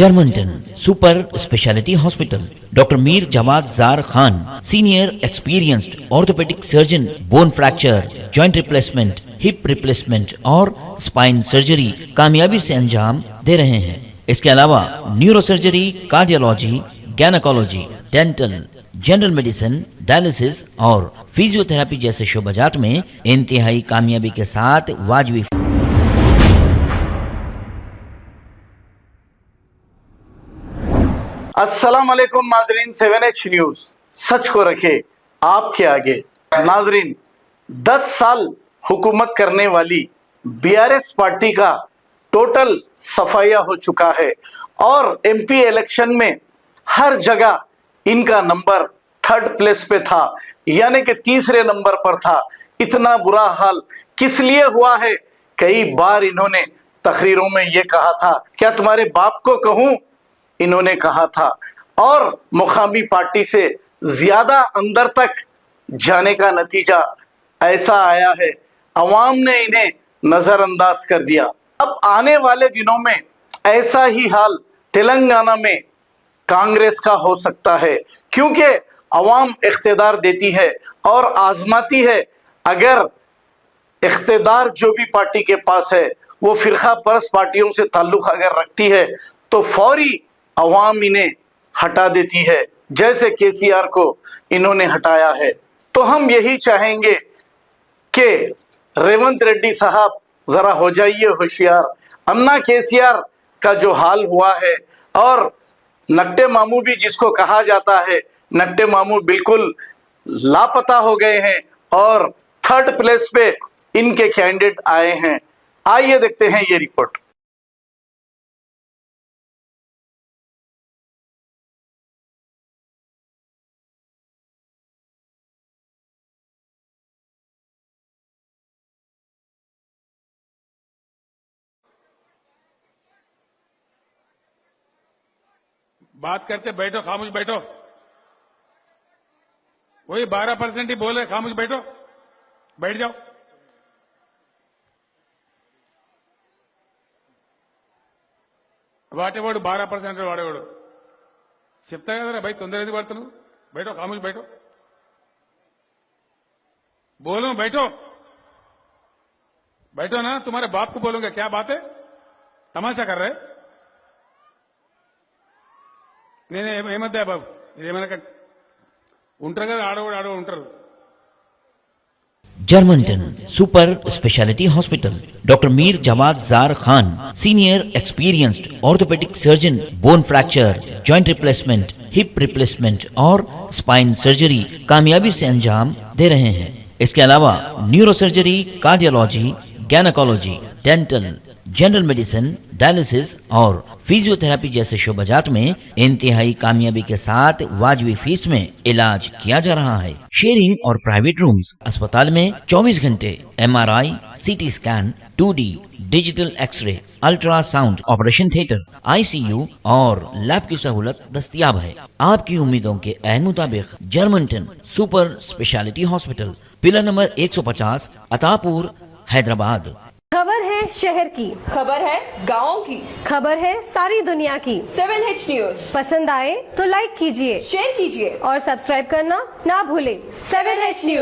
Germanton super speciality hospital, doctor Mir Jawad Jar Khan, senior experienced orthopaedic surgeon, bone fracture, joint replacement, hip replacement और spine surgery कामयाबी से अंजाम दे रहे हैं। इसके अलावा neuro surgery, cardiology, gynaecology, dental, general medicine, dialysis और फिजियोथेरेपी जैसे शोबाजात में इंतहाई कामयाबी के साथ वाजबी। अस्सलाम वालेकुम नाजरीन, 7H न्यूज सच को रखे आपके आगे। नाजरीन, 10 साल हुकूमत करने वाली BRS पार्टी का टोटल सफाया हो चुका है और MP इलेक्शन में हर जगह इनका नंबर 3rd प्लेस पे था, यानी कि तीसरे नंबर पर था। इतना बुरा हाल किस लिए हुआ है? कई बार इन्होंने तकरीरों में ये कहा था, क्या तुम्हारे बाप को कहूं, इन्होंने कहा था। और मुकामी पार्टी से ज्यादा अंदर तक जाने का नतीजा ऐसा आया है, अवाम ने इन्हें नजरअंदाज कर दिया। अब आने वाले दिनों में ऐसा ही हाल तेलंगाना में कांग्रेस का हो सकता है, क्योंकि अवाम इख्तिदार देती है और आजमाती है। अगर इख्तिदार जो भी पार्टी के पास है वो फिरका परस्त पार्टियों से ताल्लुक अगर रखती है तो फौरी अवाम इन्हें हटा देती है, जैसे KCR को इन्होंने हटाया है। तो हम यही चाहेंगे कि रेवंत रेड्डी साहब जरा हो जाइए होशियार। अन्ना KCR का जो हाल हुआ है, और नट्टे मामू भी जिसको कहा जाता है, नट्टे मामू बिल्कुल लापता हो गए हैं और 3rd प्लेस पे इनके कैंडिडेट आए हैं। आइए देखते हैं ये रिपोर्ट। बात करते बैठो, खामोश बैठो। वही 12% ही बोले, खामोश बैठो, बैठ जाओ। వాటేవాడు 12% వాడేవాడు చెప్తా కదరా भाई, తొందర ఎందుకు పడుతున్నావు? बैठो, खामोश बैठो, बोलो, बैठो, बैठो ना। तुम्हारे बाप को बोलूंगा, क्या बात है, तमाशा कर रहे? నేను ఏమద్దా బాబు, ఏమన్నా ఉంటారు కదా, ఆడవాడు ఉంటారు। Germanten super speciality hospital, doctor Mir Jawad Jar Khan, senior experienced orthopaedic surgeon, bone fracture, joint replacement, hip replacement और स्पाइन सर्जरी कामयाबी से अंजाम दे रहे हैं। इसके अलावा neuro surgery, cardiology, gynaecology, dental, general medicine, dialysis और फिजियोथेरेपी जैसे शोबाजात में इंतहाई कामयाबी के साथ वाजबी फीस में इलाज किया जा रहा है। शेयरिंग और प्राइवेट रूम्स। अस्पताल में 24 घंटे MRI, CT scan, 2D digital x-ray, ultrasound, operation theatre, ICU और लैब की सहूलत दस्तयाब है। आपकी उम्मीदों के ऐन मुताबिक Germanten super speciality hospital, pillar number 150, Attapur, Hyderabad. खबर है शहर की, खबर है गाँव की, खबर है सारी दुनिया की। 7H न्यूज पसंद आए तो लाइक कीजिए, शेयर कीजिए और सब्सक्राइब करना ना भूलें। 7H news.